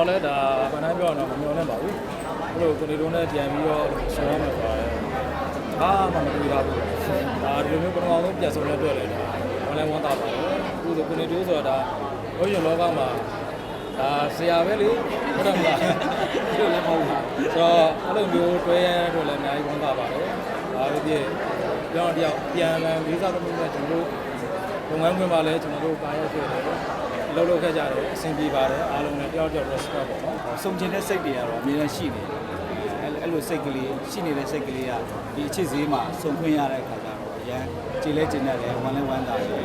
တော်လည်းဒါဗန်တိုင်းပြောတော့မမျောနဲ့ပါဘူးဘလို့ကိုနေတို့နဲ့ပြန်ပြီးတော့ဆောင်းမှာပါတယ်ဘာမှမတွေ့ရဘူးဒါဒီလိုမျိုးပထမဆုံးပြန်ဆုံးလက်တွေ့လိုက်တာဝမ်းလဲဝမ်းသာပါတယ်အခုဆိုကိုနေတို့ဆိုတာဒါဘုရားလောကမှာဒါဆရာပဲလေဟုတ်တယ်မလားဒီလိုလည်းမဟုတ်ဘူးဆိုတော့အဲ့လိုမျိုးတွဲရတော့လည်းအများကြီးဝမ်းသာပါတယ်ဒါပဲဖြစ်ပြောင်းတယောက်ပြန်လည်လေးစားသမှုနဲ့ကျွန်တော်တို့လုပ်ငန်းခွင်မှာလည်းကျွန်တော်တို့ပါရဖြစ်တယ်လှုပ်ခဲ့ကြတယ်အဆင်ပြေပါတယ်အားလုံးနဲ့တယောက်တယောက် respect ပေါ့နော်စုံကျင်တဲ့စိတ်တွေကတော့အမြဲတမ်းရှိနေတယ်အဲ့လိုစိတ်ကလေးရှိနေတဲ့စိတ်ကလေးကဒီအချစ်ဈေးမှာစုံခွင့်ရတဲ့အခါကျတော့အရန်ကြည်လဲကျင်တဲ့ဝမ်းလဲဝမ်းသာတယ်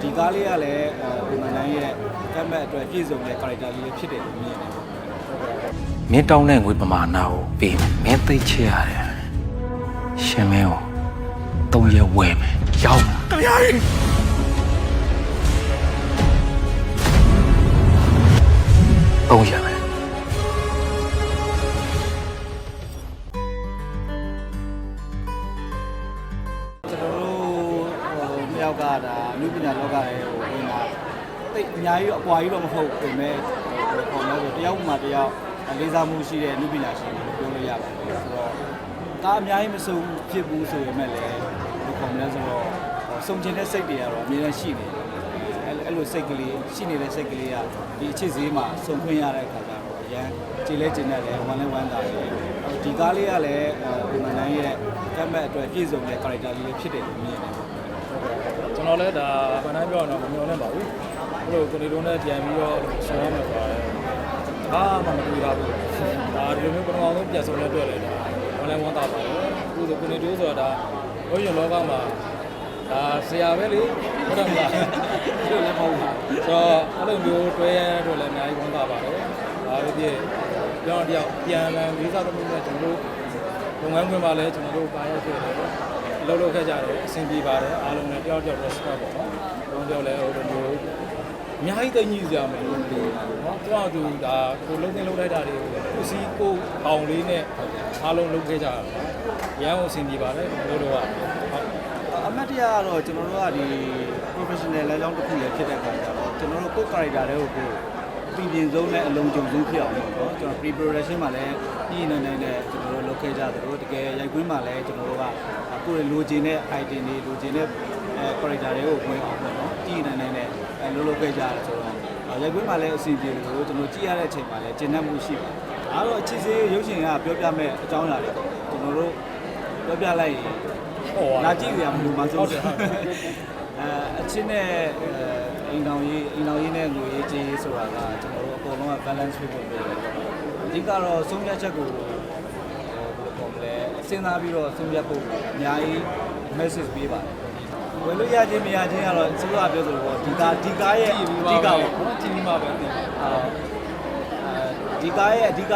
ဒီကားလေးကလည်းဒီမန်တိုင်းရဲ့ကတ်မက်အတွက်ပြည့်စုံတဲ့ character လေးဖြစ်တယ်လို့မြင်တယ်မင်းတောင်းတဲ့ငွေပမာဏကိုပေးမယ်မင်းသိချင်ရတယ်ရှင်မင်းကို3ရက်ဝယ်မယ်ရောက်တရားကြီး3ရက်ပဲမြောက်ကဒါအနုပညာလောကရဲ့ဝင်လာတိတ်အများကြီးအကွာကြီးတော့မဟုတ်ပေမဲ့ခေါ်လို့ဆိုတယောက်မှတယောက်လေးစားမှုရှိတဲ့အနုပညာရှင်လို့ပြောလို့ရပါတယ်ဆိုတော့ဒါအများကြီးမစုံဖြစ်ဘူးဆိုပေမဲ့လည်းခေါ်မလဲဆိုတော့စုံကျင်တဲ့စိတ်တွေကတော့အများကြီးရှိနေတယ်အဲ့လိုစိတ်ကလေးရှိနေတဲ့စိတ်ကလေးကဒီအချစ်ဈေးမှာစုံခွင့်ရတဲ့အခါကျတော့အရန်ကြည်လဲကျင်တဲ့ဝမ်းလဲဝမ်းသာတယ်ဒီကားလေးကလည်းဒီမန်တိုင်းရဲ့ကတ်မက်အတွက်ပြည့်စုံတဲ့ character လေးဖြစ်တယ်လို့မြင်တယ်ကျွန်တော်လည်းဒါဗန်တိုင်းပြောတော့မမျောနဲ့ပါဘူးဘလို့ကိုနေတို့နဲ့ပြန်ပြီးတော့ဆောင်းမှာပါတယ်ဘာမှမတွေ့ရဘူးဒါဒီလိုမျိုးပထမဆုံးပြန်ဆုံးလက်တွေ့လိုက်တာဝမ်းလဲဝမ်းသာပါတယ်အခုဆိုကိုနေတို့ဆိုတာဒါဘုရားလောကမှာဒါဆရာပဲလေဟုတ်တယ်မလားဒီလိုလည်းမဟုတ်ဘူးဆိုတော့အဲ့လိုမျိုးတွဲရတော့လည်းအများကြီးဝမ်းသာပါတယ်ဒါပဲဖြစ်ပြောင်းတယောက်ပြန်လည်လေးစားသမှုနဲ့ကျွန်တော်တို့လုပ်ငန်းခွင်မှာလည်းကျွန်တော်တို့ပါရဖြစ်တယ်လှုပ်ခဲ့ကြတယ်အဆင်ပြေပါတယ်အားလုံးနဲ့တယောက်တယောက် respect ပေါ့နော်ဘုံပြောလဲဟိုလိုမျိုးအများကြီးသိညီစရာမလိုဘူးနော်ကျွန်တော်တို့ဒါကိုလုံးသိလုံးလိုက်တာတွေကိုကိုစီကိုအောင်လေးနဲ့အားလုံးလုပ်ခဲ့ကြတာရန်ကိုအဆင်ပြေပါတယ်တို့တော့အမတ်တရားကတော့ကျွန်တော်တို့ကဒီ professional လမ်းကြောင်းတစ်ခုလည်းဖြစ်တဲ့အခါကျတော့ကျွန်တော်တို့ကိုယ် character တွေကိုပြည်ပြင်းဆုံးနဲ့အလုံးစုံဆုံးဖြစ်အောင်ပေါ့နော်ကျွန်တော် pre production မှာလည်းပြည်နေနဲ့ကျွန်တော်တို့လုပ်ခဲ့ကြသလိုတကယ်ရိုက်ကွင်းမှာလည်းကျွန်တော်တို့ကကိုယ်လိုချင်တဲ့ item တွေလိုချင်တဲ့ character တွေကိုဝင်အောင်ပေါ့နော်ပြည်နေနဲ့လုပ်ခဲ့ကြရတယ်ဆိုတော့ရိုက်ကွင်းမှာလည်းအစီအစဉ်တွေကိုကျွန်တော်ကြည့်ရတဲ့အချိန်မှာလည်းကျဉ်းနှံ့မှုရှိပါတယ်အားတော့အချစ်စေးရုပ်ရှင်ကပြောပြမဲ့အကြောင်းအရာတွေပေါ့ကျွန်တော်တို့ပြောပြလိုက်ရင်လာကြည့်ရမှာလို့မှဆိုတယ်အချင်းနဲ့အိမ်တော်ရေးနဲ့ငွေရေးကြေးဆိုတာကကျွန်တော်တို့အကုန်လုံးက balance ဖြစ်ဖို့လိုတယ်ပေါ့နော်အဓိကတော့ဆုံးဖြတ်ချက်ကိုဘယ်လိုပြောမလဲစဉ်းစားပြီးတော့ဆုံးဖြတ်ဖို့အများကြီး message ပေးပါတယ်ဝယ်လို့ရခြင်းမရခြင်းကတော့သူတို့ကပြောသလိုပေါ့ဒီကားရဲ့အဓိကပေါ့နော်ကြည့်ပြီးမှပဲသိဒီကားရဲ့အဓိက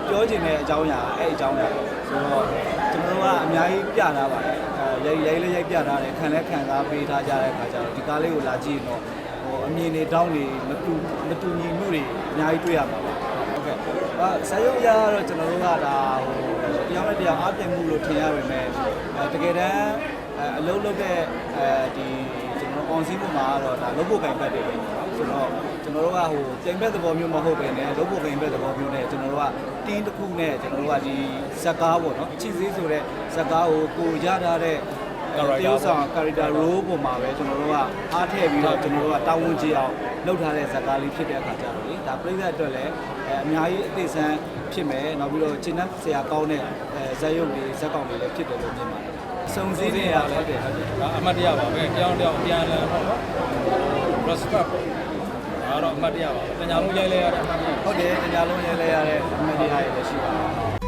ပြောချင်တဲ့အကြောင်းအရာအဲ့အကြောင်းအရာဆိုတော့ကျွန်တော်တို့ကအများကြီးပြထားပါတယ်ရိုက်ပြထားတယ်ခံလဲခံစားပေးထားကြတဲ့အခါကျတော့ဒီကားလေးကိုလာကြည့်ရင်တော့အမြင်တွေတောင်းတွေမတူညီမှုတွေအများကြီးတွေ့ရမှာပါဟုတ်ကဲ့ဇာတ်ရုပ်အရာကတော့ကျွန်တော်တို့ကဒါတရားနဲ့တရားအားပြိုင်မှုလို့ထင်ရပေမဲ့တကယ်တမ်းအလုံးလုံးတဲ့ဒီကျွန်တော်အောင်စင်းမှုမှာကတော့ဒါလုပ်ဖို့ကင်ဘက်တွေပဲဆိုတော့ကျွန်တော်တို့ကပြိုင်ဘက်သဘောမျိုးမဟုတ်ပဲねလုပ်ဖို့ကင်ဘက်သဘောမျိုးနဲ့ကျွန်တော်တို့ကတင်းတစ်ခုနဲ့ကျွန်တော်တို့ကဒီဇက်ကားပေါ့နော်အချစ်စည်းဆိုတဲ့ဇက်ကားကိုရထားတဲ့တရုပ်ဆောင် character role ပုံမှာပဲကျွန်တော်တို့ကအားထည့်ပြီးတော့ကျွန်တော်တို့ကတာဝန်ကြီးအောင်လုပ်ထားတဲ့ဇက်ကားလေးဖြစ်တဲ့အခါကျတော့လေဒါပြိသက်အတွက်လည်းအများကြီးအသေးစမ်းဖြစ်မယ်နောက်ပြီးတော့ရှင်းနှက်ဆရာကောင်းတဲ့ဇက်ရုပ်တွေဇက်ကောင်တွေလည်းဖြစ်တယ်လို့မြင်ပါတယ်စုံစည်းနေရလည်းတယ်ဒါအမှတ်တရပါပဲတယောက်တယောက်ပြန်လည်ပေါ့နော် respect ဒါတော့အမှတ်တရပါပဲတညာလုံးရိုက်လဲရတဲ့အမှတ်တရဟုတ်တယ်တညာလုံးရိုက်လဲရတဲ့အမှတ်တရရလည်းရှိပါတယ်